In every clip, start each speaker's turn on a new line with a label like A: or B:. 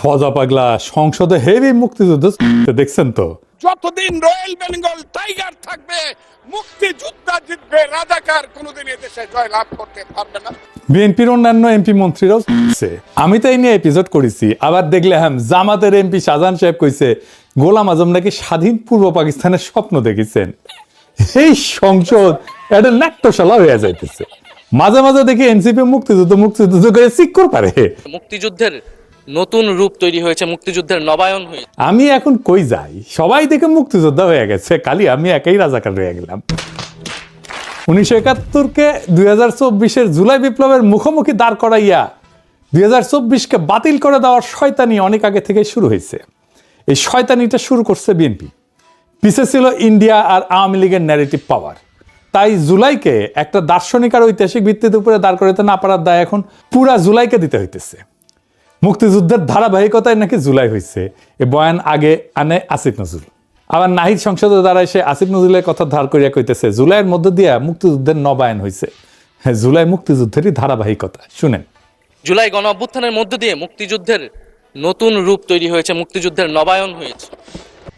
A: ফজা পাগলা সংসদে হেভি মুক্তিযুদ্ধ দেখছেন তো?
B: যতদিন রয়্যাল বেঙ্গল টাইগার থাকবে মুক্তিযোদ্ধা জিতবে, রাজাকার কোনোদিন এদেশে জয়লাভ করতে পারবে না।
A: বিএনপির অন্যান্য এমপি মন্ত্রীরাও আমি তো এই নিয়ে এপিসোড করেছি। আবার দেখলাম জামাতের এমপি শাহজাহান সাহেব কইছে গোলাম আজম নাকি স্বাধীন পূর্ব পাকিস্তানের স্বপ্ন দেখেছেন। এই সংসদ একটা নাট্যশালা হয়ে যাইতেছে। মাঝে মাঝে দেখি এনসিপি মুক্তিযুদ্ধ করে সিক্কর পারে।
C: মুক্তিযুদ্ধের নতুন রূপ তৈরি হয়েছে, মুক্তিযুদ্ধের নবায়ন হয়েছে।
A: আমি এখন কই যাই, সবাই দেখে মুক্তিযোদ্ধা হয়ে গেছে, খালি আমি একাই রাজাকার হয়ে গেলাম। 1971-কে 2024-এর জুলাই বিপ্লবের মুখোমুখি দাঁড় করাইয়া 2024-কে বাতিল করে দেওয়ার শয়তানি অনেক আগে থেকে শুরু হয়েছে। এই শয়তানিটা শুরু করছে বিএনপি, পিছে ছিল ইন্ডিয়া আর আওয়ামী লীগের ন্যারেটিভ পাওয়ার। তাই জুলাইকে একটা দার্শনিক আর ঐতিহাসিক ভিত্তির উপরে দাঁড় করাতে না পারার দায় এখন পুরা জুলাইকে দিতে হইতেছে। মুক্তিযুদ্ধের ধারাবাহিকতায় নাকি জুলাই হয়েছে, এ বয়ান আগে আনে আসিফ নজরুল। আবার নাহিদ সংসদে দাঁড়ায় সে আসিফ নজরুলের কথা ধার করিয়া কইতেছে জুলাইয়ের মধ্য দিয়ে মুক্তিযুদ্ধের নবায়ন হয়েছে। হ্যাঁ, জুলাই মুক্তিযুদ্ধেরই ধারাবাহিকতা। শুনেন,
C: জুলাই গণ অভ্যুত্থানের মধ্য দিয়ে মুক্তিযুদ্ধের নতুন রূপ তৈরি হয়েছে, মুক্তিযুদ্ধের নবায়ন হয়েছে।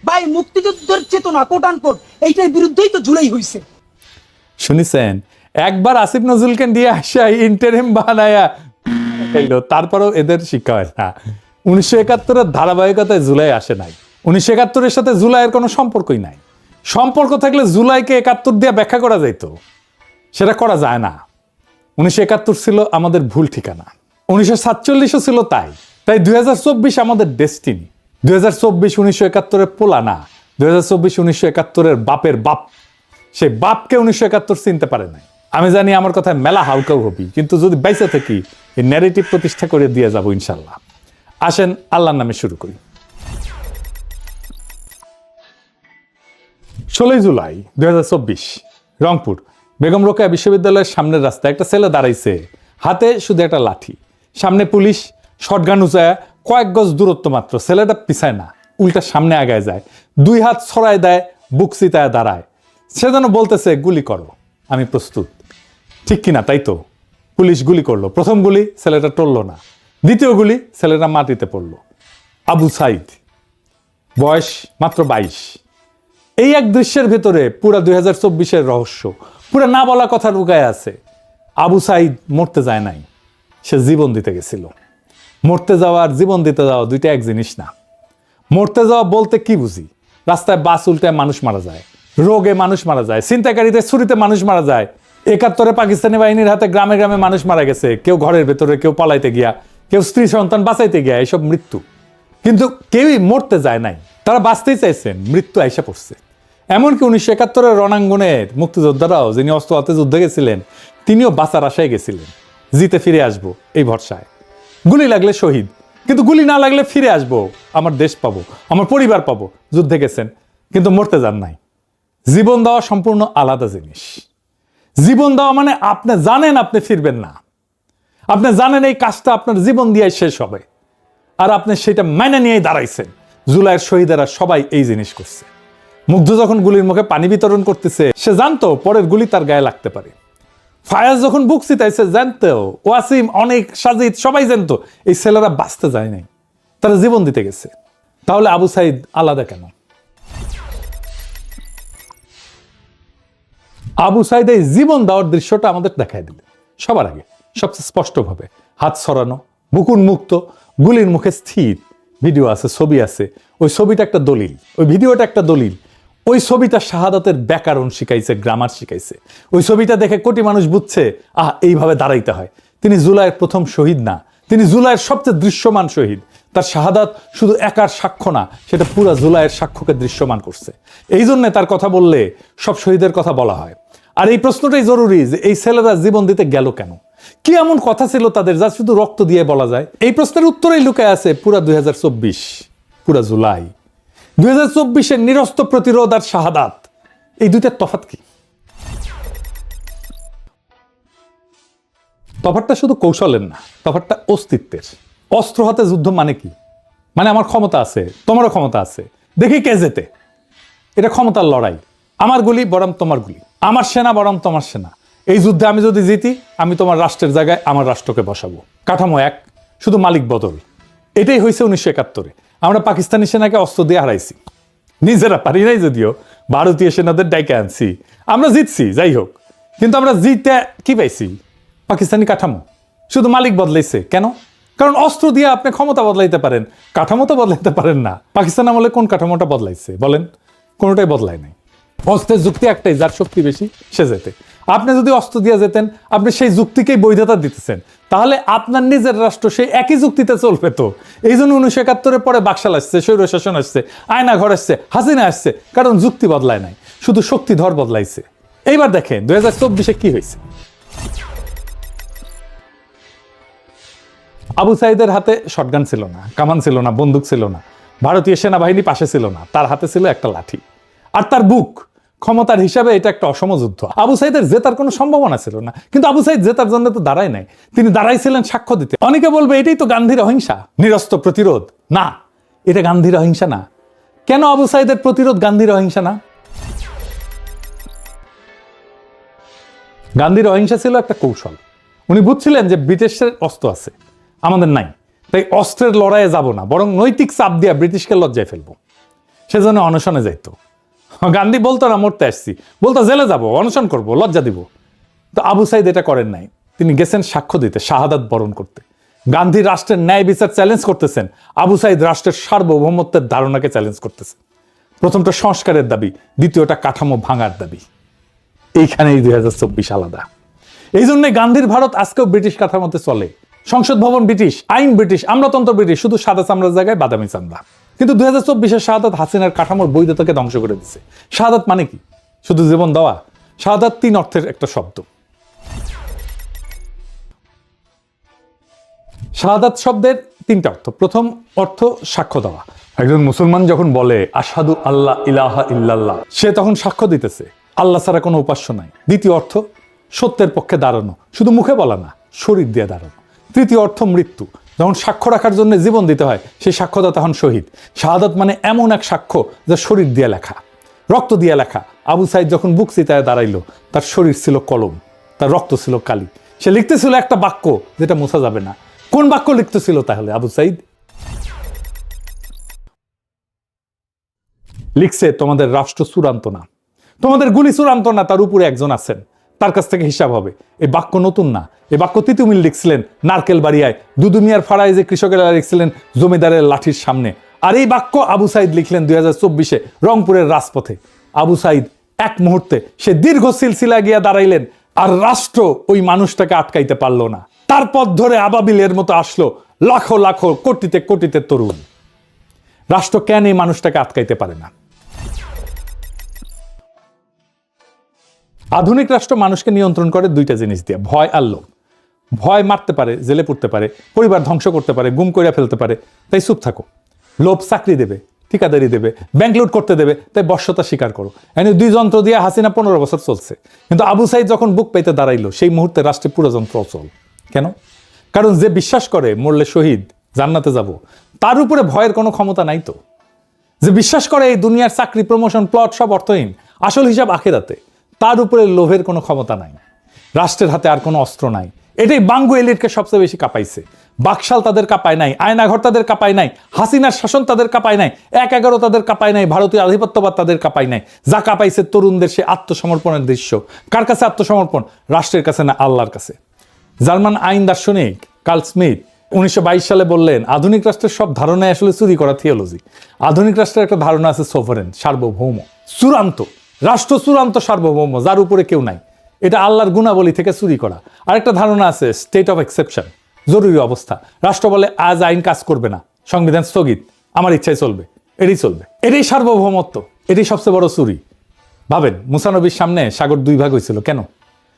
D: ভাই, মুক্তিযুদ্ধের চেতনা কোট আনকোট এইটার বিরুদ্ধেই তো জুলাই হয়েছে।
A: শুনিছেন? একবার আসিফ নজরুলকে দিয়ে আসা ইন্টারিম বানায়া এলো, তারপরেও এদের শিক্ষা হয় না। 1971-এর ধারাবাহিকতায় জুলাই আসে নাই। 1971-এর সাথে জুলাইয়ের কোনো সম্পর্কই নাই। সম্পর্ক থাকলে জুলাইকে 71 দিয়ে ব্যাখ্যা করা যাইতো, সেটা করা যায় না। 1971 ছিল আমাদের ভুল ঠিকানা, 1947-ও ছিল তাই 2024 আমাদের ডেস্টিনি। 2024 1971-এর পোলা না, 2024 1971-এর বাপের বাপ। সেই বাপকে 1971 চিনতে পারে নাই। আমি জানি আমার কথায় মেলা হাউকাউ হবি, কিন্তু যদি বাইসে থাকি এই ন্যারেটিভ প্রতিষ্ঠা করে দিয়ে যাবো ইনশাল্লাহ। আসেন আল্লাহর নামে শুরু করি। 16 জুলাই 2024 রংপুর বেগম রোকেয়া বিশ্ববিদ্যালয়ের সামনের রাস্তায় একটা ছেলে দাঁড়াইছে, হাতে শুধু একটা লাঠি, সামনে পুলিশ, শটগান উঁচায়, কয়েক গজ দূরত্ব মাত্র। ছেলেটা পিছায় না, উল্টা সামনে আগায় যায়, 2 হাত ছড়ায় দেয়, বুক চিতায় দাঁড়ায়। সে যেন বলতেছে গুলি করো, আমি প্রস্তুত। ঠিক কিনা? তাই তো, পুলিশ গুলি করলো। প্রথম গুলি ছেলেটা টললো না, দ্বিতীয় গুলি ছেলেটা মাটিতে পড়লো। আবু সাইদ, বয়স মাত্র 22। এই এক দৃশ্যের ভেতরে পুরা 2024-এর রহস্য, পুরা না বলা কথা লুকায় আছে। আবু সাইদ মরতে যায় নাই, সে জীবন দিতে গেছিল। মরতে যাওয়া আর জীবন দিতে যাওয়া দুইটা এক জিনিস না। মরতে যাওয়া বলতে কি বুঝি? রাস্তায় বাস উল্টায় মানুষ মারা যায়, রোগে মানুষ মারা যায়, ছিনতাইকারীতে ছুরিতে মানুষ মারা যায়। 71-এ পাকিস্তানি বাহিনীর হাতে গ্রামে গ্রামে মানুষ মারা গেছে, কেউ ঘরের ভেতরে, কেউ পালাইতে গিয়া, কেউ স্ত্রী সন্তান বাঁচাইতে গিয়া, এসব মৃত্যু। কিন্তু কেউই মরতে যায় নাই, তারা বাঁচতেই চাইছেন, মৃত্যু আইসা পড়ছে। এমনকি 1971-এর রণাঙ্গনের মুক্তিযোদ্ধারাও, যিনি অস্ত্র হাতে যুদ্ধে গেছিলেন, তিনিও বাঁচার আশায় গেছিলেন, জিতে ফিরে আসবো এই ভরসায়। গুলি লাগলে শহীদ, কিন্তু গুলি না লাগলে ফিরে আসবো, আমার দেশ পাবো, আমার পরিবার পাবো। যুদ্ধে গেছেন কিন্তু মরতে যান নাই। জীবন দেওয়া সম্পূর্ণ আলাদা জিনিস। জীবন দেওয়া মানে আপনি জানেন আপনি ফিরবেন না, আপনি জানেন এই কাজটা আপনার জীবন দিয়ে শেষ হবে, আর আপনি সেটা মাইনে নিয়েই দাঁড়াইছেন। জুলাইয়ের শহীদেরা সবাই এই জিনিস করছে। মুগ্ধ যখন গুলির মুখে পানি বিতরণ করতেছে, সে জানতো পরের গুলি তার গায়ে লাগতে পারে। ফায়াজ যখন বুক চিতাইছে, জানতো, ওয়াসিম, অনেক, সাজিদ সবাই জানতো এই ছেলেরা বাঁচতে যায় নাই, তারা জীবন দিতে গেছে। তাহলে আবু সাইদ আলাদা কেন? আবু সাইদ এই জীবন দেওয়ার দৃশ্যটা আমাদের দেখায় দিলেন সবার আগে, সবচেয়ে স্পষ্টভাবে। হাত ছড়ানো, বুক উন্মুক্ত, গুলির মুখে স্থির। ভিডিও আছে, ছবি আছে। ওই ছবিটা একটা দলিল, ওই ভিডিওটা একটা দলিল। ওই ছবিটা শাহাদাতের ব্যাকরণ শিখাইছে, গ্রামার শিখাইছে। ওই ছবিটা দেখে কোটি মানুষ বুঝছে, এইভাবে দাঁড়াইতে হয়। তিনি জুলাইয়ের প্রথম শহীদ না, তিনি জুলাইয়ের সবচেয়ে দৃশ্যমান শহীদ। তার শাহাদাত শুধু একার সাক্ষ্য না, সেটা পুরা জুলাইয়ের সাক্ষ্যকে দৃশ্যমান করছে। এই জন্যে তার কথা বললে সব শহীদের কথা বলা হয়। আর এই প্রশ্নটাই জরুরি যে এই ছেলেরা জীবন দিতে গেল কেন? কি এমন কথা ছিল তাদের যা শুধু রক্ত দিয়ে বলা যায়? এই প্রশ্নের উত্তরেই লুকায় আছে পুরা 2024, পুরা জুলাই। 2024-এর নিরস্ত প্রতিরোধ আর শাহাদাত, এই দুইটার তফাৎ কি? তফাৎটা শুধু কৌশলের না, তফাৎটা অস্তিত্বের। অস্ত্র হাতে যুদ্ধ মানে কি? মানে আমার ক্ষমতা আছে, তোমারও ক্ষমতা আছে, দেখি কে জেতে। এটা ক্ষমতার লড়াই। আমার গুলি বরং তোমার গুলি, আমার সেনা বরং তোমার সেনা। এই যুদ্ধে আমি যদি জিতি, আমি তোমার রাষ্ট্রের জায়গায় আমার রাষ্ট্রকে বসাবো। কাঠামো এক, শুধু মালিক বদল। এটাই হয়েছে 1971-এ। আমরা পাকিস্তানি সেনাকে অস্ত্র দিয়ে হারাইছি, নিজেরা পারি নাই যদিও, ভারতীয় সেনাদের ডাইকে আনছি, আমরা জিতছি যাই হোক, কিন্তু আমরা জিতে কি পাইছি? পাকিস্তানি কাঠামো। শুধু মালিক বদলাইছে। কেন? কারণ অস্ত্র দিয়ে আপনি ক্ষমতা বদলাইতে পারেন, কাঠামো তো বদলাইতে পারেন না। পাকিস্তান আমলে কোন কাঠামোটা বদলাইছে বলেন? কোনোটাই বদলায় নাই। অস্ত্রের যুক্তি একটাই, যার শক্তি বেশি সে যেতে। আপনি যদি অস্ত্র দিয়ে যেতেন, আপনি সেই যুক্তিকেই বৈধতা দিতেছেন, তাহলে আপনার নিজের রাষ্ট্র সেই একই যুক্তিতে চলবে তো। এই জন্য 1971-এর পরে বাকশাল আসছে, স্বৈরশাসন আসছে, আয়না ঘর আসছে, হাসিনা আসছে, কারণ যুক্তি বদলায় নাই, শুধু শক্তিধর বদলাইছে। এইবার দেখেন 2024-এ কি হয়েছে। আবু সাইদের হাতে শটগান ছিল না, কামান ছিল না, বন্দুক ছিল না, ভারতীয় সেনাবাহিনী পাশে ছিল না, তার হাতে ছিল একটা লাঠি আর তার বুক। ক্ষমতার হিসাবে এটা একটা অসম যুদ্ধ। আবু সাইদের জেতার কোনো সম্ভাবনা ছিল না, কিন্তু আবু সাইদ জেতার জন্য তো দাঁড়ায় নাই, তিনি দাঁড়াইছিলেন সাক্ষ্য দিতে। অনেকে বলবে এটাই তো গান্ধীর অহিংসা, নিরস্ত্র প্রতিরোধ। না, এটা গান্ধীর অহিংসা না। কেন আবু সাইদের প্রতিরোধ গান্ধীর অহিংসা না? গান্ধীর অহিংসা ছিল একটা কৌশল। উনি বুঝছিলেন যে ব্রিটিশের অস্ত্র আছে, আমাদের নাই, তাই অস্ত্রের লড়াইয়ে যাব না, বরং নৈতিক চাপ দিয়ে ব্রিটিশকে লজ্জায় ফেলবো। সেজন্য অনশনে যাইতো। গান্ধী বলতো না মরতে আসছি, বলতো জেলে যাব, অনশন করব, লজ্জা দিব। তো আবু সাইদ এটা করেন নাই, তিনি গেছেন সাক্ষ্য দিতে, শাহাদাত বরণ করতে। গান্ধী রাষ্ট্রের ন্যায় বিচার চ্যালেঞ্জ করতেছেন, আবু সাইদ রাষ্ট্রের সার্বভৌমত্বের ধারণাকে চ্যালেঞ্জ করতেছেন। প্রথমটা সংস্কারের দাবি, দ্বিতীয়টা কাঠামো ভাঙার দাবি। এইখানেই 2024 আলাদা। এই জন্য গান্ধীর ভারত আজকেও ব্রিটিশ কাঠামোতে চলে। সংসদ ভবন ব্রিটিশ, আইন ব্রিটিশ, আমলাতন্ত্র ব্রিটিশ, শুধু সাদা চামড়ার জায়গায় বাদামি চামড়া। কিন্তু 2024-এর শাহাদাত হাসিনার কাঠামোর বৈধতাকে ধ্বংস করে দিচ্ছে। শাহাদাত মানে কি? শুধু জীবন দেওয়া? শাহাদাত 3 অর্থের একটা শব্দ। শাহাদাত শব্দের 3টা অর্থ। প্রথম অর্থ সাক্ষ্য দেওয়া। একজন মুসলমান যখন বলে আশহাদু আল্লাহ ইলাহা ইল্লাল্লাহ, সে তখন সাক্ষ্য দিতেছে আল্লাহ ছাড়া কোনো উপাস্য নাই। দ্বিতীয় অর্থ সত্যের পক্ষে দাঁড়ানো, শুধু মুখে বলা না, শরীর দিয়ে দাঁড়ানো। তৃতীয় অর্থ মৃত্যু, যখন সাক্ষ্য রাখার জন্য জীবন দিতে হয়, সেই সাক্ষ্যদাতা হন শহীদ। শাহাদাত মানে এমন এক সাক্ষ্য যা শরীর দিয়ে লেখা, রক্ত দিয়ে লেখা। আবু সাইদ যখন বুক চিতায় দাঁড়াইলো, তার শরীর ছিল কলম, তার রক্ত ছিল কালি। সে লিখতেছিল একটা বাক্য যেটা মোছা যাবে না। কোন বাক্য লিখতেছিল তাহলে আবু সাইদ? লিখছে তোমাদের রাষ্ট্র চূড়ান্ত না, তোমাদের গুলি চূড়ান্ত না, তার উপরে একজন আছেন, তার কাছ থেকে হিসাব হবে। এই বাক্য নতুন না, এই বাক্য তিতুমিল লিখছিলেন নারকেল বাড়িয়ায়, দুদুমিয়ার ফাড়ায় যে কৃষকেরা লিখছিলেন জমিদারের লাঠির সামনে। আর এই বাক্য আবু সাইদ লিখলেন 2024-এ রংপুরের রাজপথে। আবু সাইদ এক মুহূর্তে সে দীর্ঘ সিলসিলায় গিয়া দাঁড়াইলেন, আর রাষ্ট্র ওই মানুষটাকে আটকাইতে পারলো না। তার পথ ধরে আবাবিলের মতো আসলো লাখো লাখো কোটিতে কোটিতে তরুণ। রাষ্ট্র কেন এই মানুষটাকে আটকাইতে পারে না? আধুনিক রাষ্ট্র মানুষকে নিয়ন্ত্রণ করে 2টা জিনিস দিয়ে, ভয় আর লোভ। ভয় মারতে পারে, জেলে পড়তে পারে, পরিবার ধ্বংস করতে পারে, গুম করে ফেলতে পারে, তাই চুপ থাকো। লোভ চাকরি দেবে, ঠিকাদারি দেবে, ব্যাংক লুট করতে দেবে, তাই বর্ষতা স্বীকার করো। এনে 2 যন্ত্র দিয়ে হাসিনা 15 বছর চলছে। কিন্তু আবু সাইদ যখন বুক পাইতে দাঁড়াইলো, সেই মুহূর্তে রাষ্ট্রে পুরো যন্ত্র অচল। কেন? কারণ যে বিশ্বাস করে মরলে শহীদ, জান্নাতে যাব, তার উপরে ভয়ের কোনো ক্ষমতা নাই তো। যে বিশ্বাস করে এই দুনিয়ার চাকরি, প্রমোশন, প্লট সব অর্থহীন, আসল হিসাব আখিরাতে, তার উপরে লোভের কোনো ক্ষমতা নাই। রাষ্ট্রের হাতে আর কোনো অস্ত্র নাই। এটাই বাঙ্গু এলিটকে সবচেয়ে বেশি কাঁপাইছে। বাকশাল তাদের কাঁপায় নাই, আয়নাঘর তাদের কাঁপায় নাই, হাসিনার শাসন তাদের কাঁপায় নাই, 1/11 তাদের কাঁপায় নাই, ভারতীয় আধিপত্যবাদ তাদের কাঁপায় নাই। যা কাঁপাইছে তরুণদের সে আত্মসমর্পণের দৃশ্য। কার কাছে আত্মসমর্পণ? রাষ্ট্রের কাছে না, আল্লাহর কাছে। জার্মান আইন দার্শনিক কার্ল স্মিথ 1922 সালে বললেন, আধুনিক রাষ্ট্রের সব ধারণায় আসলে চুরি করা থিওলজি। আধুনিক রাষ্ট্রের একটা ধারণা আছে সোভারেন, সার্বভৌম, চূড়ান্ত রাষ্ট্র, চূড়ান্ত সার্বভৌম, যার উপরে কেউ নাই। এটা আল্লাহর গুণাবলী থেকে চুরি করা। আরেকটা ধারণা আছে স্টেট অফ এক্সেপশন, জরুরি অবস্থা। রাষ্ট্র বলে আজ আইন কাজ করবে না, সংবিধান স্থগিত, আমার ইচ্ছায় চলবে, এটাই চলবে। এটাই সার্বভৌমত্ব, এটাই সবচেয়ে বড় চুরি। ভাবেন, মুসা নবীর সামনে সাগর 2 ভাগ হয়েছিল কেন?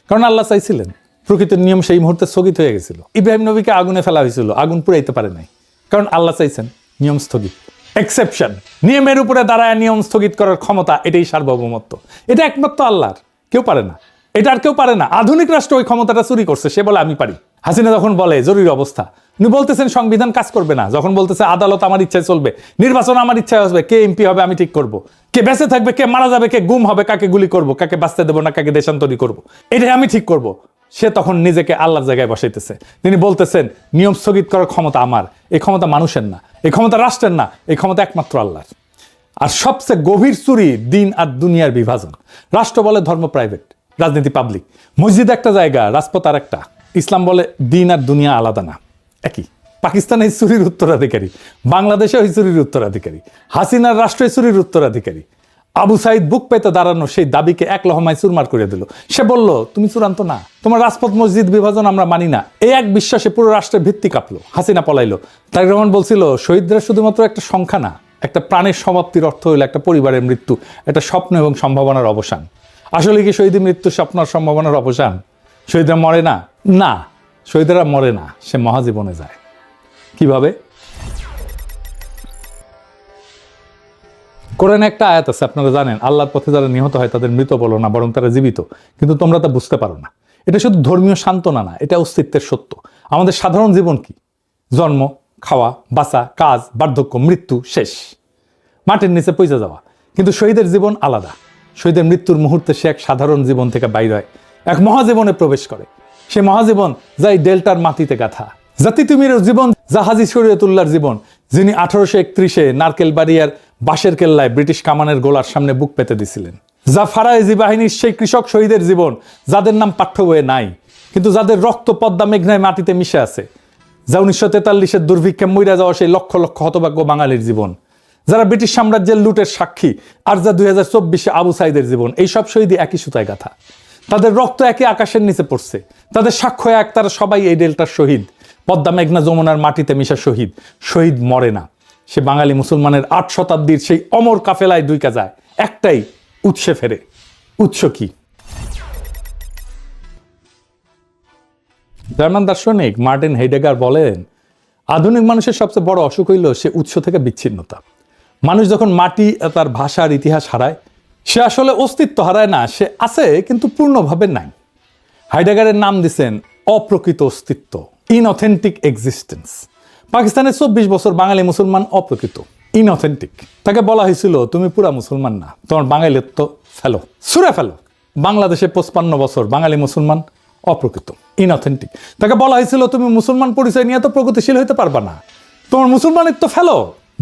A: কারণ আল্লাহ চাইছিলেন। প্রকৃতির নিয়ম সেই মুহূর্তে স্থগিত হয়ে গেছিল। ইব্রাহিম নবীকে আগুনে ফেলা হয়েছিল, আগুন পুড়াইতে পারে নাই, কারণ আল্লাহ চাইছেন, নিয়ম স্থগিত। এক্সেপশন, নিয়মের উপরে দাঁড়ায় নিয়ম স্থগিত করার ক্ষমতা, এটাই সার্বভৌমত্ব। এটা একমাত্র আল্লাহর, কেউ পারে না। এটা আর কেউ পারে না। আধুনিক রাষ্ট্র ওই ক্ষমতাটা চুরি করছে, সে বলে আমি পারি। হাসিনা যখন বলে জরুরি অবস্থা, উনি বলতেছেন সংবিধান কাজ করবে না। যখন বলতেছে আদালত আমার ইচ্ছায় চলবে, নির্বাচন আমার ইচ্ছায় আসবে, কে এমপি হবে আমি ঠিক করব, কে বেঁচে থাকবে, কে মারা যাবে, কে গুম হবে, কাকে গুলি করব, কাকে বাঁচতে দেবো না, কাকে দেশান্তরী করব, এটাই আমি ঠিক করব। সে তখন নিজেকে আল্লাহর জায়গায় বসাইতেছে। তিনি বলতেছেন নিয়ম স্থগিত করার ক্ষমতা আমার, এই ক্ষমতা মানুষের না, এই ক্ষমতা রাষ্ট্রের না, এই ক্ষমতা একমাত্র আল্লাহর। আর সবচেয়ে গভীর চুরি দিন আর দুনিয়ার বিভাজন। রাষ্ট্র বলে ধর্ম প্রাইভেট, রাজনীতি পাবলিক, মসজিদ একটা জায়গা, রাজপথ আর একটা। ইসলাম বলে দিন আর দুনিয়া আলাদা না, একই। পাকিস্তান এই চুরির উত্তরাধিকারী, বাংলাদেশে ওই চুরির উত্তরাধিকারী, হাসিনার রাষ্ট্রের চুরির উত্তরাধিকারী। আবু সাইদ বুক পেতে দাঁড়ানো সেই দাবিকে এক লহমায় চুরমার করে দিল। সে বলল তুমি চূড়ান্ত না, তোমার রাজপথ মসজিদ বিভাজন আমরা মানি না। এই এক বিশ্বাসে পুরো রাষ্ট্রের ভিত্তি কাঁপলো। হাসিনা পলাইলো। তারেক রহমান বলছিল শহীদরা শুধুমাত্র একটা সংখ্যা না, একটা প্রাণের সমাপ্তির অর্থ হইল একটা পরিবারের মৃত্যু, একটা স্বপ্ন এবং সম্ভাবনার অবসান। আসলে কি শহীদের মৃত্যু স্বপ্ন আর সম্ভাবনার অবসান? শহীদরা মরে না, না, শহীদরা মরে না, সে মহাজীবনে যায়। কিভাবে? কোরআনে একটা আয়াত আছে, আপনারা জানেন, আল্লাহর পথে যারা নিহত হয় তাদের মৃত বলো না, বরং তারা জীবিত। কিন্তু তোমরা তা বুঝতে পারো না। এটা শুধু ধর্মীয় সান্ত্বনা না, এটা অস্তিত্বের সত্য। আমাদের সাধারণ জীবন কি? জন্ম, খাওয়া, বাঁচা, কাজ, বার্ধক্য, মৃত্যু, শেষ, মাটির নিচে পৌঁছে যাওয়া। কিন্তু শহীদের জীবন আলাদা। শহীদের মৃত্যুর মুহূর্তে সে এক সাধারণ জীবন থেকে বাইর হয়, এক মহাজীবনে প্রবেশ করে। সে মহাজীবন যা এই ডেল্টার মাটিতে গাথা। জাতি তুমির জীবন, যা হাজী শরীয়তুল্লাহর জীবন, যিনি 1831-এ নারকেলবাড়িয়ার বাঁশের কেল্লায় ব্রিটিশ কামানের গোলার সামনে বুক পেতে দিছিলেন। যা ফারায়েজি বাহিনীর সেই কৃষক শহীদের জীবন, যাদের নাম পাঠ্য বইয়ে নাই, কিন্তু যাদের রক্ত পদ্মা মেঘনায় মাটিতে মিশে আছে। যা 1943-এর দুর্ভিক্ষে মইরা যাওয়া সেই লক্ষ লক্ষ হতভাগ্য বাঙালির জীবন, যারা ব্রিটিশ সাম্রাজ্যের লুটের সাক্ষী। আর যা 2024-এ আবু সাইদের জীবন। এই সব শহীদই একই সুতায় গাথা। তাদের রক্ত একই আকাশের নিচে পড়ছে, তাদের সাক্ষ্য এক, তারা সবাই এই ডেল্টার শহীদ। পদ্মা মেঘনা যমুনার মাটিতে মিশা শহীদ। শহীদ মরে না, সে বাঙালি মুসলমানের 8 শতাব্দীর সেই অমর কাফেলায় দুইকা যায়, একটাই উৎসে ফেরে। উৎস কি? জার্মান দার্শনিক মার্টিন হেইডেগার বলেন, আধুনিক মানুষের সবচেয়ে বড় অসুখ হইল সে উৎস থেকে বিচ্ছিন্নতা। মানুষ যখন মাটি, তার ভাষার ইতিহাস হারায়, সে আসলে অস্তিত্ব হারায় না, সে আছে কিন্তু পূর্ণভাবে নাই। হাইডেগারের নাম দিছেন অপ্রকৃত অস্তিত্ব, ইনঅথেন্টিক এক্সিস্টেন্স। পাকিস্তানের 24 বছর বাঙালি মুসলমান অপ্রকৃত, ইনঅথেন্টিক। তাকে বলা হয়েছিল তুমি পুরা মুসলমান না, তোমার বাঙালিত্ব ফেলো, ছুঁড়ে ফেলো। বাংলাদেশে 55 বছর বাঙালি মুসলমান অপ্রকৃত, ইনঅথেন্টিক। তাকে বলা হয়েছিল তুমি মুসলমান পরিচয় নিয়ে তো প্রগতিশীল হইতে পারবা না, তোমার মুসলমানিত্ব ফেলো।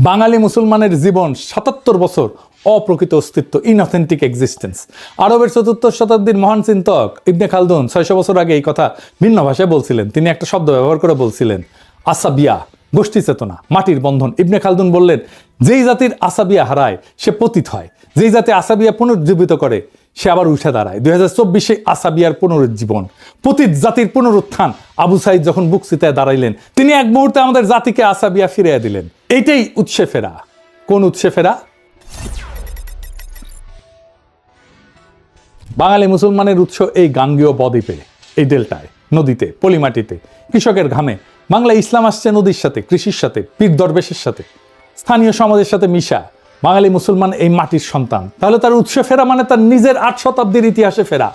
A: বাঙালি মুসলমানের জীবন 77 বছর অপ্রকৃত অস্তিত্ব, ইনঅথেন্টিক এক্সিস্টেন্স। আরবের 4th শতাব্দীর মহান চিন্তক ইবনে খালদুন 600 বছর আগে এই কথা ভিন্ন ভাষায় বলছিলেন। তিনি একটা শব্দ ব্যবহার করে বলছিলেন আসাবিয়া, গোষ্ঠী চেতনা, মাটির বন্ধন। ইবনে খালদুন বললেন যেই জাতির আসাবিয়া হারায় সে পতিত হয়, যেই জাতি আসাবিয়া পুনরুজ্জীবিত করে সে আবার উঠে দাঁড়ায়। 2024-এ আসাবিয়ার পুনরুজ্জীবন, পতিত জাতির পুনরুত্থান। আবু সাইদ যখন বুক চিতায় দাঁড়াইলেন, তিনি এক মুহূর্তে আমাদের জাতিকে আসাবিয়া ফিরিয়ে দিলেন। এইটাই উৎসে ফেরা। কোন উৎসে ফেরা? বাঙালি মুসলমানের উৎস এই গাঙ্গেয় বদ্বীপে, এই ডেল্টায়, নদীতে, পলিমাটিতে, কৃষকের ঘামে। বাংলা ইসলাম আসছে নদীর সাথে, কৃষির সাথে, পীর দরবেশের সাথে, স্থানীয় সমাজের সাথে মিশা। বাঙালি মুসলমান এই মাটির সন্তান। তাহলে তার উৎসে ফেরা মানে তার নিজের 8 শতাব্দীর ইতিহাসে ফেরা।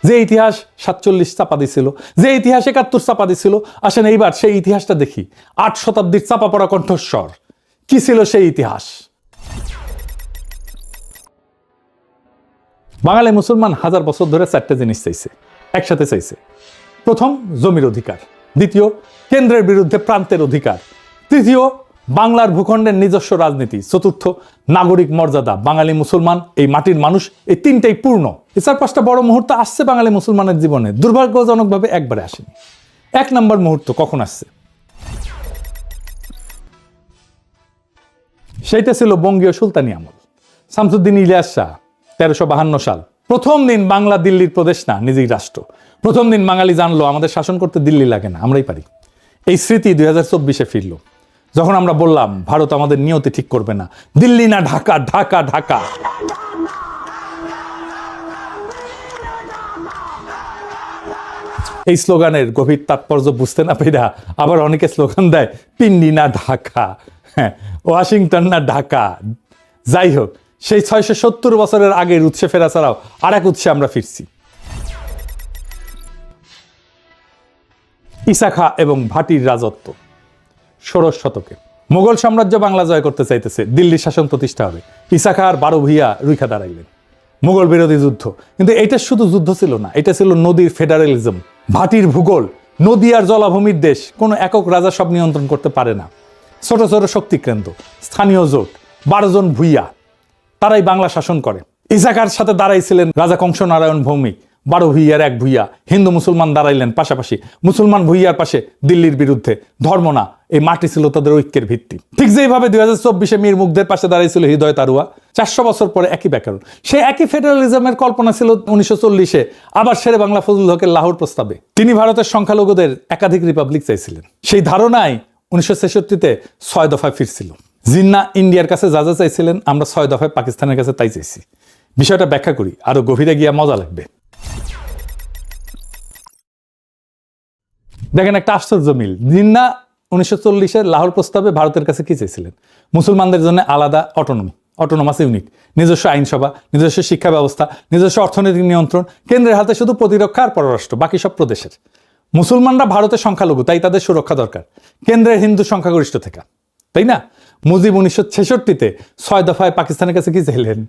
A: যে ইতিহাস 47 চাপা দিছিল, যে ইতিহাস 71 চাপা দিছিল। আসেন এইবার সেই ইতিহাসটা দেখি। 8 শতাব্দীর চাপা পড়া কণ্ঠস্বর কি ছিল সেই ইতিহাস? বাঙালি মুসলমান 1000 বছর ধরে 4টে জিনিস চাইছে, একসাথে চাইছে। প্রথম, জমির অধিকার। দ্বিতীয়, কেন্দ্রের বিরুদ্ধে প্রান্তের অধিকার। তৃতীয়, বাংলার ভূখণ্ডের নিজস্ব রাজনীতি। চতুর্থ, নাগরিক মর্যাদা। বাঙালি মুসলমান, এই মাটির মানুষ, এই 3টাই পূর্ণ। এই 4-5টা বড় মুহূর্ত আসছে বাঙালি মুসলমানের জীবনে, দুর্ভাগ্যজনকভাবে একবারে আসেনি। 1 নম্বর মুহূর্ত কখন আসছে? সেইটা ছিল বঙ্গীয় সুলতানি আমল। শামসুদ্দিন ইলিয়াস শাহ 1352 সাল। প্রথম দিন বাংলা দিল্লির প্রদেশ না, নিজেই রাষ্ট্র। প্রথম দিন বাঙালি জানলো আমাদের শাসন করতে দিল্লি লাগে না, আমরাই পারি। এই স্মৃতি 2024-এ ফিরল, যখন আমরা বললাম ভারত আমাদের নিয়তি ঠিক করবে না, দিল্লি না ঢাকা, ঢাকা ঢাকা। এই স্লোগানের গভীর তাৎপর্য বুঝতে না পেরা আবার অনেকে স্লোগান দেয় পিন্ডি না ঢাকা, হ্যাঁ, ওয়াশিংটন না ঢাকা। যাই হোক, সেই 670 বছরের আগের উৎসে ফেরা ছাড়াও আর এক উৎসে আমরা ফিরছি। ঈসা খাঁ এবং ভাটির রাজত্ব 16 শতকে। মোগল সাম্রাজ্য বাংলা জয় করতে চাইতেছে, দিল্লির শাসন প্রতিষ্ঠা হবে। ঈসা খাঁ আর 12 ভূঁইয়া রুইখা দাঁড়াইলেন। মুঘল বিরোধী যুদ্ধ। কিন্তু এটা শুধু যুদ্ধ ছিল না, এটা ছিল নদীর ফেডারেলিজম। ভাটির ভূগোল, নদী আর জলাভূমির দেশ, কোনো একক রাজা সব নিয়ন্ত্রণ করতে পারে না। ছোট ছোট শক্তিকেন্দ্র, স্থানীয় জোট, 12 জন ভূঁইয়া, তারাই বাংলা শাসন করে। ইসাকার সাথে দাঁড়াইছিলেন রাজা কংস নারায়ণ ভৌমিক, 12 ভূঁইয়ার এক ভূঁইয়া। হিন্দু মুসলমান দাঁড়াইলেন পাশাপাশি, মুসলমান ভূঁইয়ার পাশে দিল্লির বিরুদ্ধে। ধর্ম না, এই মাটি ছিল তাদের ঐক্যের ভিত্তি। ঠিক যেভাবে 2024 মীর মুগ্ধের পাশে দাঁড়াইছিল হৃদয় তারুয়া। 400 বছর পরে একই ব্যাকরণ, সেই একই ফেডারেলিজমের কল্পনা ছিল 1940-এ আবার শেরে বাংলা ফজলুল হকের লাহোর প্রস্তাবে। তিনি ভারতের সংখ্যালঘুদের একাধিক রিপাবলিক চাইছিলেন। সেই ধারণায় 1966-তে 6 দফায় ফিরছিল। জিন্না ইন্ডিয়ার কাছে যা যা চাইছিলেন, আমরা 6 দফায় পাকিস্তানের কাছে তাই চাইছি। বিষয়টা ব্যাখ্যা করি, আরো গভীরে গিয়া মজা লাগবে। দেখেন একটা আশ্চর্য মিল। জিন্না 1940-এর লাহোর প্রস্তাবে ভারতের কাছে কি চেয়েছিলেন? মুসলমানদের জন্য আলাদা অটোনোমাস ইউনিট, নিজস্ব আইনসভা, নিজস্ব শিক্ষা ব্যবস্থা, নিজস্ব অর্থনৈতিক নিয়ন্ত্রণ, কেন্দ্রের হাতে শুধু প্রতিরক্ষা আর পররাষ্ট্র, বাকি সব প্রদেশের। মুসলমানরা ভারতের সংখ্যালঘু, তাই তাদের সুরক্ষা দরকার কেন্দ্রের হিন্দু সংখ্যাগরিষ্ঠ থেকে, তাই না? মুজিব 1966-তে 6 দফায় পাকিস্তানের কাছে কি চাইলেন?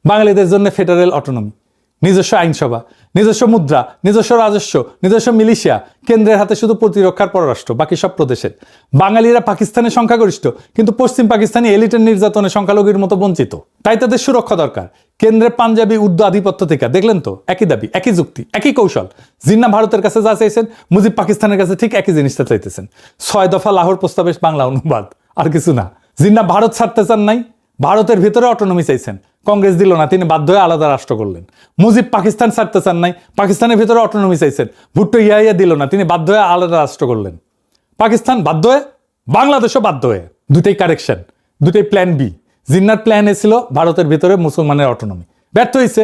A: বাঙালিদের জন্য ফেডারেল অটোনমি, নিজস্ব আইনসভা, নিজস্ব মুদ্রা, নিজস্ব রাজস্ব, নিজস্ব মিলিশিয়া, কেন্দ্রের হাতে শুধু প্রতিরক্ষার পররাষ্ট্র, বাকি সব প্রদেশের। বাঙালিরা পাকিস্তানের সংখ্যাগরিষ্ঠ, কিন্তু পশ্চিম পাকিস্তানি এলিটের নির্যাতনে সংখ্যালঘুর মতো বঞ্চিত, তাই তাদের সুরক্ষা দরকার কেন্দ্রের পাঞ্জাবি উর্দু আধিপত্য থেকে। দেখলেন তো, একই দাবি, একই যুক্তি, একই কৌশল। জিন্না ভারতের কাছে যা চাইছেন, মুজিব পাকিস্তানের কাছে ঠিক একই জিনিসটা চাইতেছেন। 6 দফা লাহোর প্রস্তাবের বাংলা অনুবাদ, আর কিছু না। জিন্না ভারত ছাড়তে চান নাই, ভারতের ভিতরে অটোনমি চাইছেন, কংগ্রেস দিল না, তিনি বাধ্য হয়ে আলাদা রাষ্ট্র করলেন। মুজিব পাকিস্তান ছাড়তে চান নাই, পাকিস্তানের ভিতরে অটোনমি চাইছেন, ভুট্টো ইয়া দিল না, তিনি বাধ্য হয়ে আলাদা রাষ্ট্র করলেন। পাকিস্তান বাধ্য হয়ে, বাংলাদেশও বাধ্য হয়ে। দুটাই কারেকশন, দুটাই প্ল্যান বি। জিন্নার প্ল্যান এ ছিল ভারতের ভিতরে মুসলমানের অটোনমি, ব্যর্থ হয়েছে।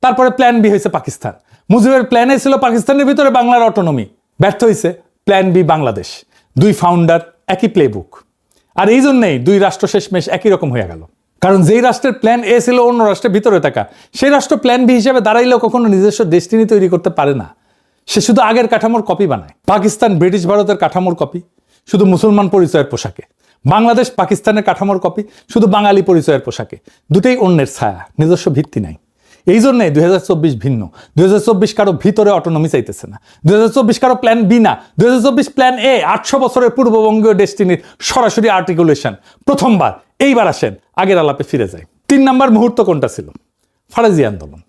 A: তারপরে প্ল্যান বি হয়েছে পাকিস্তান। মুজিবের প্ল্যান এ ছিল পাকিস্তানের ভিতরে বাংলার অটোনমি, ব্যর্থ হয়েছে। Plan B Bangladesh. দুই ফাউন্ডার, একই প্লেবুক। আর এই জন্যই দুই রাষ্ট্র শেষমেশ একই রকম হয়ে গেল। কারণ যেই রাষ্ট্রের প্ল্যান এ ছিল অন্য রাষ্ট্রের ভিতরে থাকা, সেই রাষ্ট্র প্ল্যান বি হিসেবে দাঁড়াইলেও কখনো নিজস্ব ডেস্টিনি তৈরি করতে পারে না। সে শুধু আগের কাঠামোর কপি বানায়। পাকিস্তান ব্রিটিশ ভারতের কাঠামোর কপি, শুধু মুসলমান পরিচয়ের পোশাকে। বাংলাদেশ পাকিস্তানের কাঠামোর কপি, শুধু বাঙালি পরিচয়ের পোশাকে। দুটোই অন্যের ছায়া, নিজস্ব ভিত্তি নাই। এই জন্যই 2024 ভিন্ন। 2024 কারো ভিতরে অটোনমি চাইতেছে না। 2024 কারো প্ল্যান বি না। 2024 প্ল্যান এ, 800 বছরের পূর্ববঙ্গীয় ডেস্টিনির সরাসরি আর্টিকুলেশন। প্রথমবার, এইবার আসেন আগের আলাপে ফিরে যায়। 3 নম্বর মুহূর্ত কোনটা ছিল? ফারাজি আন্দোলন।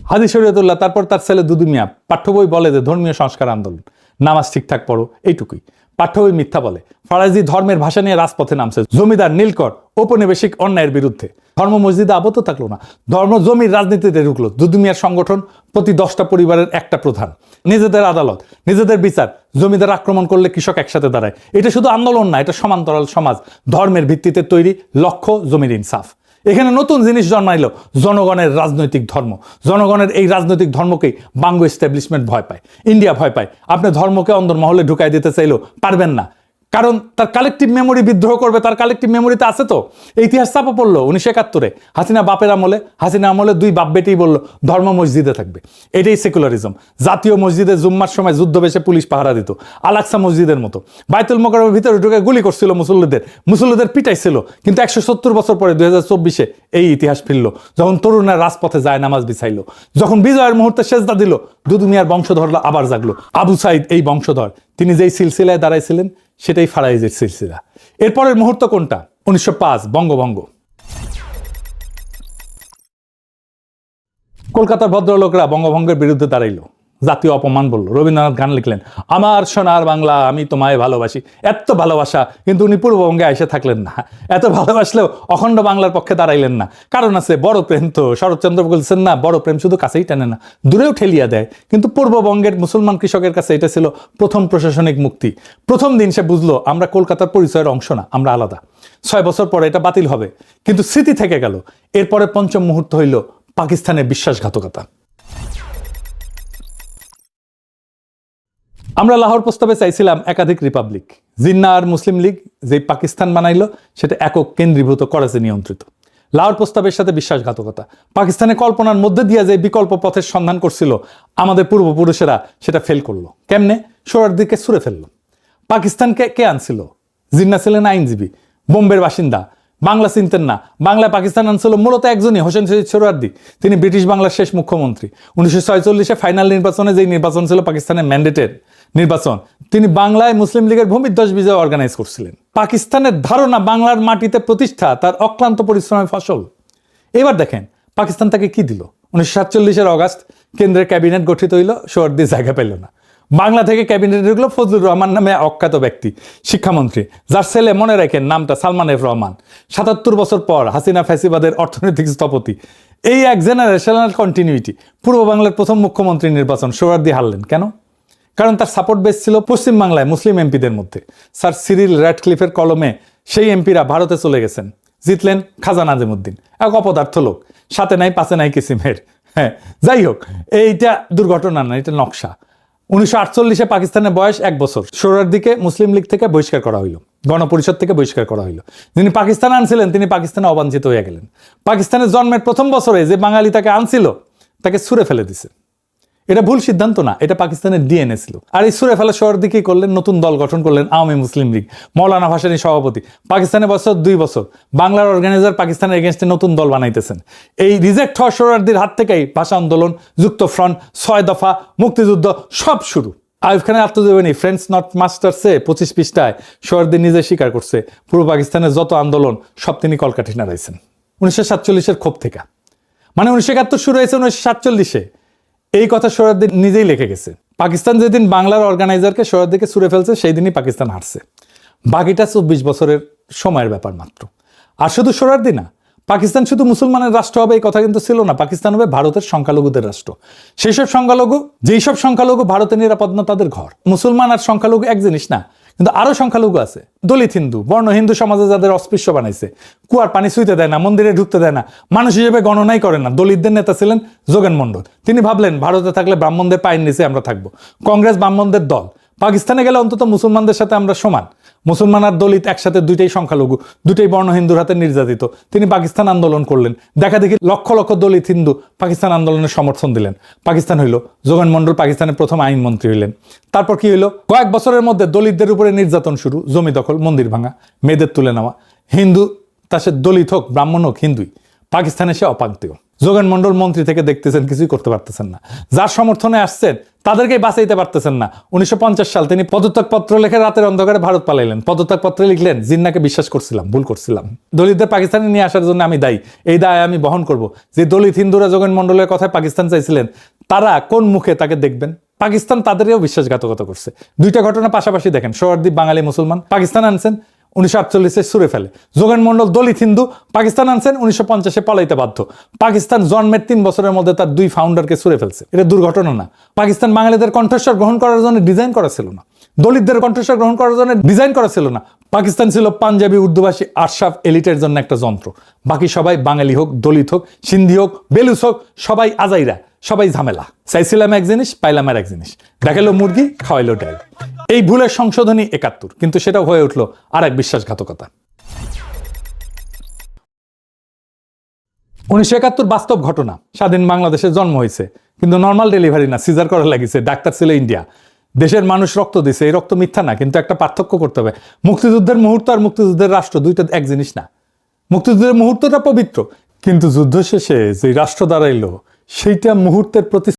A: হাজী শরীয়তুল্লাহ, তারপর তার ছেলে দুদু মিয়া। পাঠ্য বই বলে যে ধর্মীয় সংস্কার আন্দোলন, নামাজ ঠিকঠাক পড়ো, এইটুকুই। পাঠ্য বই মিথ্যা বলে। ফারাজি ধর্মের ভাষা নিয়ে রাজপথে নামছে, জমিদার নীলকর ঔপনিবেশিক অন্যায়ের বিরুদ্ধে। ধর্ম মসজিদে আবদ্ধ থাকলো না, ধর্ম জমির রাজনীতিতে ঢুকলো। দুদু মিয়ার সংগঠন, প্রতি 10টা পরিবারের একটা প্রধান, নিজেদের আদালত, নিজেদের বিচার। জমিদার আক্রমণ করলে কৃষক একসাথে দাঁড়ায়। এটা শুধু আন্দোলন না, এটা সমান্তরাল সমাজ, ধর্মের ভিত্তিতে তৈরি, লক্ষ্য জমির ইনসাফ। এখানে নতুন জিনিস জন্মাইল, জনগণের রাজনৈতিক ধর্ম। জনগণের এই রাজনৈতিক ধর্মকেই বাঙ্গো এস্টাবলিশমেন্ট ভয় পায়, ইন্ডিয়া ভয় পায়। আপনি ধর্মকে অন্দরমহলে ঢুকাই দিতে চাইলেও পারবেন না, কারণ তার কালেকটিভ মেমোরি বিদ্রোহ করবে। তার কালেকটিভ মেমোরিতে আছে তো। ইতিহাস চাপা পড়লো 1971-এ হাসিনা বাপের আমলে। হাসিনা আমলে 2 বাপ বেটেই বললো ধর্ম মসজিদে থাকবে। এটাই সেকুলারিজম। জাতীয় মসজিদে জুম্মার সময় যুদ্ধ বেশে পুলিশ পাহারা দিত, আলাকসা মসজিদের মতো। বাইতুল মোকাররমের ভিতরে ঢুকে গুলি করছিল মুসল্লিদের পিটাইছিল। কিন্তু 170 বছর পরে 2024-এ এই ইতিহাস ফিরল, যখন তরুণরা রাজপথে যায় নামাজ বিছাইল, যখন বিজয়ের মুহূর্তে সেজদা দিল। দুদু মিয়ার বংশধররা আবার জাগলো। আবু সাইদ এই বংশধর, তিনি যেই সিলসিলায় দাঁড়াইছিলেন সেটাই ফারাইজের সিলসিলা। এরপরের মুহূর্ত কোনটা? 1905 বঙ্গভঙ্গ। কলকাতার ভদ্রলোকরা বঙ্গভঙ্গের বিরুদ্ধে দাঁড়াইলো, জাতীয় অপমান বলল। রবীন্দ্রনাথ গান লিখলেন, আমার সোনার বাংলা আমি তোমায় ভালোবাসি। এত ভালোবাসা, কিন্তু উনি পূর্ববঙ্গে এসে থাকলেন না। এত ভালোবাসলেও অখণ্ড বাংলার পক্ষে দাঁড়াইলেন না। কারণ আছে, বড় প্রেম তো। শরৎচন্দ্র বলছেন না, বড় প্রেম শুধু কাছেই টানে না, দূরেও ঠেলিয়া দেয়। কিন্তু পূর্ববঙ্গের মুসলমান কৃষকের কাছে এটা ছিল প্রথম প্রশাসনিক মুক্তি। প্রথম দিন সে বুঝলো আমরা কলকাতার পরিচয়ের অংশ না, আমরা আলাদা। 6 বছর পরে এটা বাতিল হবে, কিন্তু স্মৃতি থেকে গেল। এরপরে পঞ্চম মুহূর্ত হইল পাকিস্তানের বিশ্বাসঘাতকতা। আমরা লাহোর প্রস্তাবে চাইছিলাম একাধিক রিপাবলিক। জিন্না আর মুসলিম লীগ যে পাকিস্তান বানাইলো, সেটা একক কেন্দ্রীভূত, করাচি নিয়ন্ত্রিত। লাহোর প্রস্তাবের সাথে বিশ্বাসঘাতকতা। পাকিস্তানের কল্পনার মধ্যে দিয়ে যে বিকল্প পথের সন্ধান করছিল আমাদের পূর্বপুরুষেরা, সেটা ফেল করলো। কেমনে? সোরার দিকে ছুঁড়ে ফেললো। পাকিস্তানকে কে আনছিল? জিন্না ছিলেন আইনজীবী, বোম্বের বাসিন্দা, বাংলা চিনতেন না। বাংলায় পাকিস্তান আনছিল মূলত একজনই, হোসেন শহীদ সোহরাওয়ার্দী। তিনি ব্রিটিশ বাংলার শেষ মুখ্যমন্ত্রী। 1946-এ ফাইনাল নির্বাচনে, যেই নির্বাচন ছিল পাকিস্তানের ম্যান্ডেটের নির্বাচন, তিনি বাংলায় মুসলিম লীগের ভূমিধ্বস বিজয় অর্গানাইজ করছিলেন। পাকিস্তানের ধারণা বাংলার মাটিতে প্রতিষ্ঠা তার অক্লান্ত পরিশ্রমের ফসল। এবার দেখেন পাকিস্তান তাকে কি দিল। 1947-এর অগাস্ট কেন্দ্রের ক্যাবিনেট গঠিত হইল, সোহরাওয়ার্দী জায়গা পেল না। বাংলা থেকে ক্যাবিনেটে ঢুকলো ফজলুর রহমান নামে অখ্যাত ব্যক্তি, শিক্ষামন্ত্রী, যার ছেলে, মনে রাখেন নামটা, সালমান এফ রহমান। 77 বছর পর হাসিনা ফ্যাসিবাদের অর্থনৈতিক স্থপতি। এই এক জেনারেশনাল কন্টিনিউটি। পূর্ব বাংলার প্রথম মুখ্যমন্ত্রী নির্বাচন সোহরাওয়ার্দী হারলেন কেন? কারণ তার সাপোর্ট বেস ছিল পশ্চিম বাংলায় মুসলিম এমপিদের মধ্যে। স্যার সিরিল র্যাডক্লিফের কলমে সেই এমপিরা ভারতে চলে গেছেন। জিতলেন খাজা নাজিমুদ্দিন, এক অপদার্থ লোক, সাথে নাই পাশে নাই কিসিমের। হ্যাঁ, যাই হোক, এইটা দুর্ঘটনা না, এটা নকশা। 1948-এ পাকিস্তানের বয়স 1 বছর। সোহরাওয়ার্দীকে মুসলিম লীগ থেকে বহিষ্কার করা হইল, গণপরিষদ থেকে বহিষ্কার করা হইল। যিনি পাকিস্তান আনছিলেন তিনি পাকিস্তানে অবাঞ্ছিত হয়ে গেলেন। পাকিস্তানের জন্মের প্রথম বছরে যে বাঙালি তাকে আনছিল তাকে ছুঁড়ে ফেলে দিছে। এটা ভুল সিদ্ধান্ত না, এটা পাকিস্তানের ডিএনএ ছিল। আর এই ছুঁড়ে ফেলা সোহরাওয়ার্দী কি করলেন? নতুন দল গঠন করলেন, আওয়ামী মুসলিম লীগ। মৌলানা ভাসানী সভাপতি। পাকিস্তানের বছর 2 বছর। বাংলার অর্গানাইজার পাকিস্তানের এগেনস্টে নতুন দল বানাইতেছেন। এই রিজেক্ট হওয়া সোহরাওয়ার্দীর হাত থেকেই ভাষা আন্দোলন, যুক্ত ফ্রন্ট, 6 দফা, মুক্তিযুদ্ধ সব শুরু। আইয়ুব খানের আত্মজীবনী ফ্রেন্ডস নট মাস্টার্সে 25 পৃষ্ঠায় সোহরাওয়ার্দী নিজে স্বীকার করছে পূর্ব পাকিস্তানের যত আন্দোলন সব তিনি কলকাঠি নাড়াইছেন 1947-এর ক্ষোভ থেকে। মানে 1971 শুরু হয়েছে 1947-এ। এই কথা সোহরাওয়ার্দী নিজেই লিখে গেছে। পাকিস্তান যেদিন বাংলার অর্গানাইজারকে সোহরাওয়ার্দীকে ছুঁড়ে ফেলছে সেই দিনই পাকিস্তান হারছে। বাকিটা 24 বছরের সময়ের ব্যাপার মাত্র। আর শুধু সোহরাওয়ার্দী না, পাকিস্তান শুধু মুসলমানের রাষ্ট্র হবে এই কথা কিন্তু ছিল না। পাকিস্তান হবে ভারতের সংখ্যালঘুদের রাষ্ট্র। সেই সব সংখ্যালঘু, যেই সব সংখ্যালঘু ভারতে নিরাপদ না তাদের ঘর। মুসলমান আর সংখ্যালঘু এক জিনিস না, কিন্তু আরো সংখ্যালঘু আছে। দলিত হিন্দু, বর্ণ হিন্দু সমাজে যাদের অস্পৃশ্য বানাইছে, কুয়ার পানি ছুঁইতে দেয় না, মন্দিরে ঢুকতে দেয় না, মানুষ হিসেবে গণনাই করে না। দলিতদের নেতা ছিলেন যোগেন মন্ডল। তিনি ভাবলেন ভারতে থাকলে ব্রাহ্মণদের পায়ের নিচে আমরা থাকবো। কংগ্রেস ব্রাহ্মণদের দল। পাকিস্তানে গেলে অন্তত মুসলমানদের সাথে আমরা সমান। মুসলমান আর দলিত একসাথে, দুইটাই সংখ্যালঘু, দুইটাই বর্ণ হিন্দুর হাতে নির্যাতিত। তিনি পাকিস্তান আন্দোলন করলেন। দেখা দেখি লক্ষ লক্ষ দলিত হিন্দু পাকিস্তান আন্দোলনের সমর্থন দিলেন। পাকিস্তান হইল, যোগেন মন্ডল পাকিস্তানের প্রথম আইনমন্ত্রী হইলেন। তারপর কি হইল? কয়েক বছরের মধ্যে দলিতদের উপরে নির্যাতন শুরু, জমি দখল, মন্দির ভাঙা, মেয়েদের তুলে নেওয়া। হিন্দু তা সে দলিত হোক, ব্রাহ্মণ হোক, হিন্দুই। পাকিস্তানে সে অপান্তীয়। যোগেন মন্ডল মন্ত্রী থেকে দেখতেছেন, কিছুই করতে পারতেছেন না। যার সমর্থনে আসছেন তাদেরকেই বাঁচাইতে পারতেছেন না। 1950 সাল তিনি পদত্যাগপত্র লিখে রাতের অন্ধকারে ভারত পালাইলেন। পদত্যাগপত্রে লিখলেন, জিন্নাকে বিশ্বাস করছিলাম, ভুল করছিলাম। দলিতদের পাকিস্তানে নিয়ে আসার জন্য আমি দায়ী, এই দায় আমি বহন করব। যে দলিত হিন্দুরা যোগেন মন্ডলের কথায় পাকিস্তান চাইছিলেন, তারা কোন মুখে তাকে দেখবেন? পাকিস্তান তাদেরও বিশ্বাসঘাতকতা করছে। দুইটা ঘটনা পাশাপাশি দেখেন। সোহরাওয়ার্দী বাঙালি মুসলমান, পাকিস্তান আনছেন 1948-এ ছুঁড়ে ফেলে। যোগেন মন্ডল দলিত হিন্দু, পাকিস্তান আনছেন 1950-এ পালাইতে বাধ্য। পাকিস্তান জন্মের 3 বছরের মধ্যে তার 2 ফাউন্ডারকে ছুঁড়ে ফেলছে। এটা দুর্ঘটনা না। পাকিস্তান বাঙালিদের কণ্ঠস্বর গ্রহণ করার জন্য ডিজাইন করা ছিল না, দলিতদের কণ্ঠস্বর গ্রহণ করার জন্য ডিজাইন করা ছিল না। পাকিস্তান ছিল পাঞ্জাবি উর্দুভাষী আশরাফ এলিটের জন্য একটা যন্ত্র। বাকি সবাই বাঙালি হোক, দলিত হোক, সিন্ধি হোক, বেলুচ হোক, সবাই আজাইরা, সবাই ঝামেলা। চাইছিলাম এক জিনিস, পাইলাম আর এক জিনিস। দেখালো মুরগি, খাওয়াইলো ডাল। এই ভুলের সংশোধনী 71, কিন্তু সেটাও হয়ে উঠলো আর এক বিশ্বাসঘাতকতা। 1971 বাস্তব ঘটনা। স্বাধীন বাংলাদেশে জন্ম হয়েছে, কিন্তু নর্মাল ডেলিভারি না, সিজার করা লাগিছে। ডাক্তার ছিল ইন্ডিয়া। দেশের মানুষ রক্ত দিছে, এই রক্ত মিথ্যা না, কিন্তু একটা পার্থক্য করতে হবে। মুক্তিযুদ্ধের মুহূর্ত আর মুক্তিযুদ্ধের রাষ্ট্র দুইটা এক জিনিস না। মুক্তিযুদ্ধের মুহূর্তটা পবিত্র, কিন্তু যুদ্ধ শেষে যে রাষ্ট্র দাঁড়াইলো সেইটা মুহূর্তের প্রতি